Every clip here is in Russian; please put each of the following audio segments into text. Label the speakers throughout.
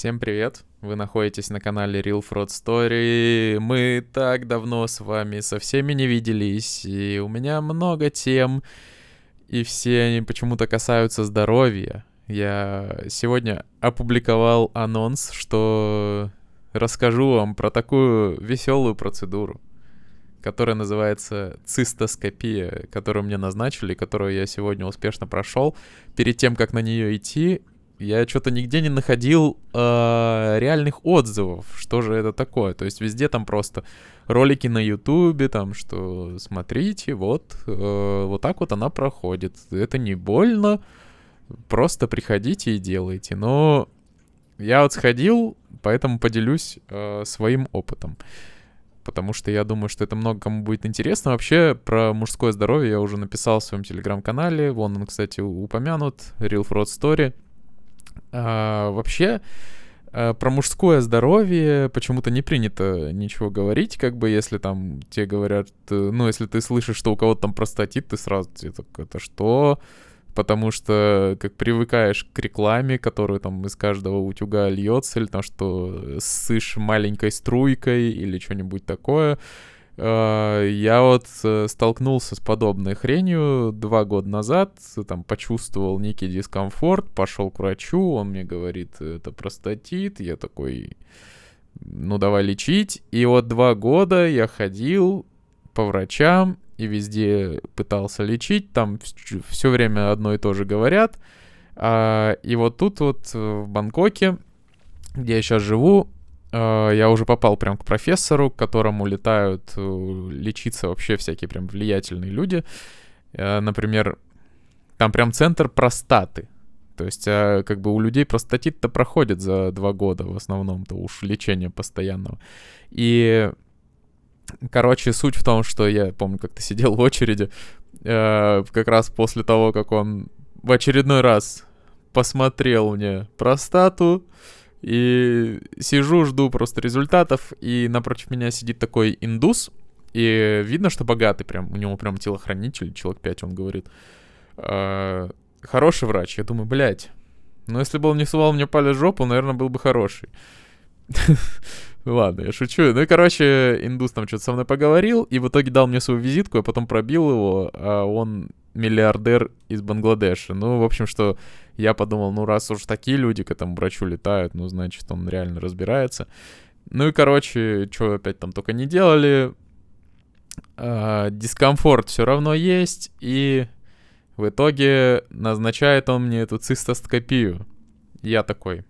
Speaker 1: Всем привет! Вы находитесь на канале Real Fraud Story. Мы так давно с вами со всеми не виделись, и у меня много тем, и все они почему-то касаются здоровья. Я сегодня опубликовал анонс, что расскажу вам про такую веселую процедуру, которая называется цистоскопия, которую мне назначили, которую я сегодня успешно прошел. Перед тем, как на нее идти, я что-то нигде не находил реальных отзывов, что же это такое. То есть везде там просто ролики на ютубе, там, что смотрите, вот так вот она проходит. Это не больно, просто приходите и делайте. Но я вот сходил, поэтому поделюсь своим опытом. Потому что я думаю, что это много кому будет интересно. Вообще, про мужское здоровье я уже написал в своем телеграм-канале. Вон он, кстати, упомянут. Real Fraud Story. Вообще, про мужское здоровье почему-то не принято ничего говорить, как бы, если там тебе говорят, ну, если ты слышишь, что у кого-то там простатит, ты сразу, это что? Потому что, как привыкаешь к рекламе, которую там из каждого утюга льется, или там, что ссышь маленькой струйкой, или что-нибудь такое. Я вот столкнулся с подобной хренью 2 года назад, там почувствовал некий дискомфорт, пошел к врачу, он мне говорит, это простатит, я такой, ну давай лечить. И вот 2 года я ходил по врачам и везде пытался лечить, там все время одно и то же говорят. И вот тут вот в Бангкоке, где я сейчас живу, я уже попал прям к профессору, к которому летают лечиться вообще всякие прям влиятельные люди. Например, там прям центр простаты. То есть как бы у людей простатит-то проходит за 2 года в основном-то уж лечение постоянного. И, короче, суть в том, что я помню, как-то сидел в очереди, как раз после того, как он в очередной раз посмотрел мне простату, и сижу, жду просто результатов, и напротив меня сидит такой индус, и видно, что богатый прям, у него прям телохранитель, человек 5, он говорит, хороший врач. Я думаю, блядь, ну если бы он не сувал мне палец в жопу, наверное, был бы хороший. Ладно, я шучу. Ну и, короче, индус там что-то со мной поговорил, и в итоге дал мне свою визитку, я потом пробил его, а он миллиардер из Бангладеша. Ну, в общем, что я подумал, ну, раз уж такие люди к этому врачу летают, ну, значит, он реально разбирается. Ну и, короче, что опять там только не делали, дискомфорт все равно есть, и в итоге назначает он мне эту цистоскопию. Я такой,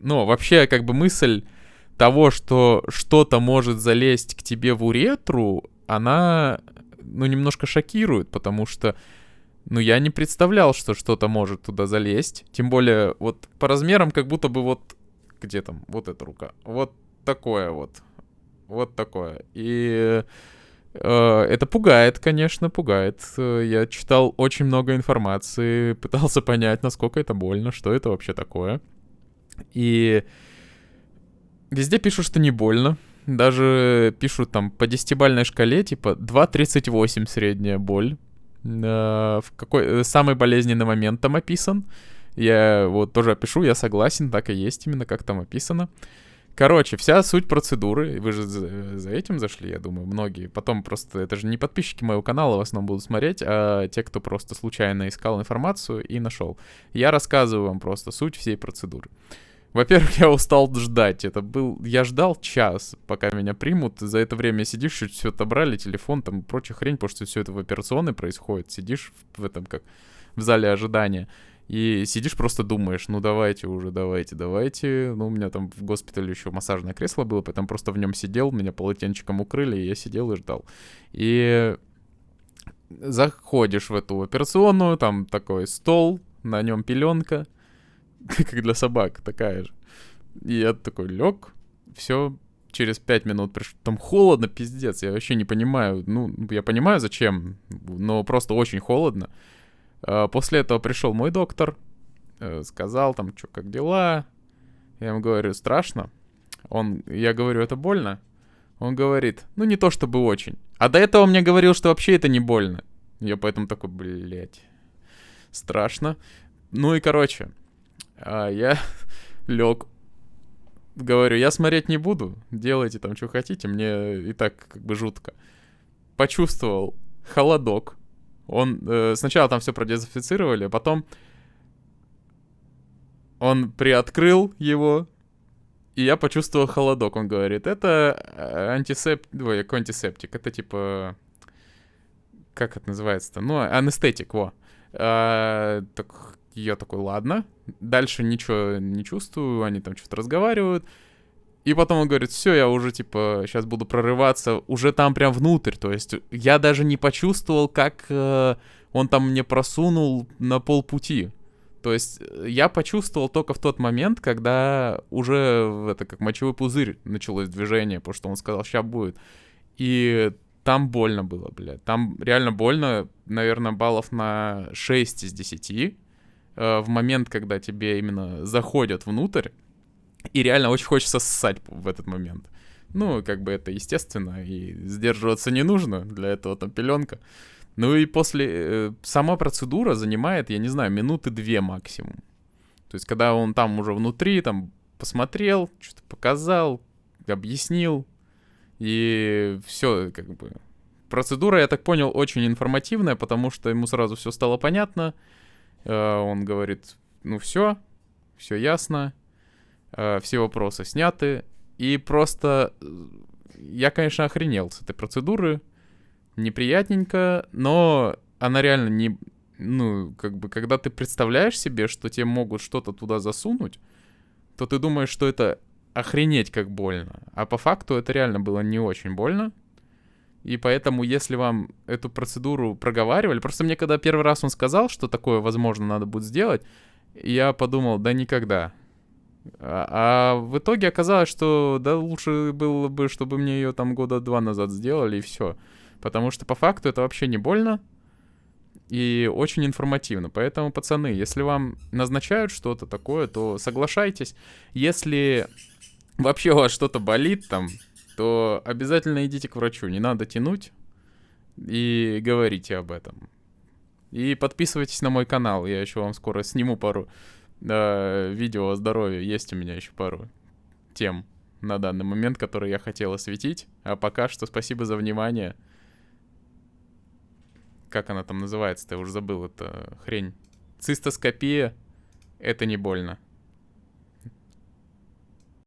Speaker 1: ну, вообще, как бы мысль того, что что-то может залезть к тебе в уретру, она, ну, немножко шокирует, потому что, ну, я не представлял, что что-то может туда залезть. Тем более, вот по размерам, как будто бы вот, где там, вот эта рука, вот такое вот, вот такое. И это пугает, конечно, пугает. Я читал очень много информации, пытался понять, насколько это больно, что это вообще такое. И везде пишут, что не больно. Даже пишут там по 10-бальной шкале, типа 2,38 средняя боль. В какой самый болезненный момент там описан. Я вот тоже опишу, я согласен, так и есть именно, как там описано. Короче, вся суть процедуры, вы же за этим зашли, я думаю, многие. Потом просто, это же не подписчики моего канала в основном будут смотреть, а те, кто просто случайно искал информацию и нашел. Я рассказываю вам просто суть всей процедуры. Во-первых, я устал ждать. Я ждал час, пока меня примут. За это время сидишь, чуть все отобрали, телефон там и прочая хрень, потому что все это в операционной происходит. Сидишь в этом, как в зале ожидания. И сидишь, просто думаешь, ну давайте уже, давайте. Ну, у меня там в госпитале еще массажное кресло было, поэтому просто в нем сидел, меня полотенчиком укрыли, и я сидел и ждал. И заходишь в эту операционную, там такой стол, на нем пеленка, как для собак, такая же. И я такой лег, все, через 5 минут пришло. Там холодно, пиздец, я вообще не понимаю. Ну, я понимаю, зачем, но просто очень холодно. После этого пришел мой доктор, сказал там, что, как дела. Я ему говорю, страшно. Я говорю, это больно? Он говорит, ну не то чтобы очень. А до этого мне говорил, что вообще это не больно. Я поэтому такой, блядь, страшно. Ну и короче, я лег, говорю, я смотреть не буду, делайте там, что хотите, мне и так как бы жутко. Почувствовал холодок. Он сначала там все продезинфицировали, а потом он приоткрыл его, и я почувствовал холодок. Он говорит, это Ой, какой антисептик? Это типа... Как это называется-то? Ну, анестетик, во. Так, я такой, ладно. Дальше ничего не чувствую, они там что-то разговаривают. И потом он говорит, все, я уже, типа, сейчас буду прорываться уже там прям внутрь. То есть я даже не почувствовал, как он там мне просунул на полпути. То есть я почувствовал только в тот момент, когда уже это как мочевой пузырь началось движение, потому что он сказал, сейчас будет. И там больно было, блядь. Там реально больно, наверное, баллов на 6 из 10. В момент, когда тебе именно заходят внутрь. И реально очень хочется ссать в этот момент. Ну, как бы это естественно, и сдерживаться не нужно, для этого там пеленка. Ну и после... сама процедура занимает, я не знаю, минуты 2 максимум. То есть когда он там уже внутри, там посмотрел, что-то показал, объяснил, и все как бы... Процедура, я так понял, очень информативная, потому что ему сразу все стало понятно. Он говорит, ну все ясно. Все вопросы сняты. И просто я, конечно, охренел с этой процедуры. Неприятненько, но она реально не... Ну, как бы, когда ты представляешь себе, что тебе могут что-то туда засунуть, то ты думаешь, что это охренеть как больно. А по факту это реально было не очень больно. И поэтому, если вам эту процедуру проговаривали... Просто мне, когда первый раз он сказал, что такое, возможно, надо будет сделать, я подумал, да никогда. А в итоге оказалось, что да лучше было бы, чтобы мне ее там года 2 назад сделали, и все. Потому что по факту это вообще не больно и очень информативно. Поэтому, пацаны, если вам назначают что-то такое, то соглашайтесь. Если вообще у вас что-то болит там, то обязательно идите к врачу. Не надо тянуть и говорите об этом. И подписывайтесь на мой канал. Я еще вам скоро сниму пару видео о здоровье. Есть у меня еще пару тем на данный момент, которые я хотел осветить. А пока что спасибо за внимание. Как она там называется-то? Я уже забыл, это хрень. Цистоскопия — это не больно.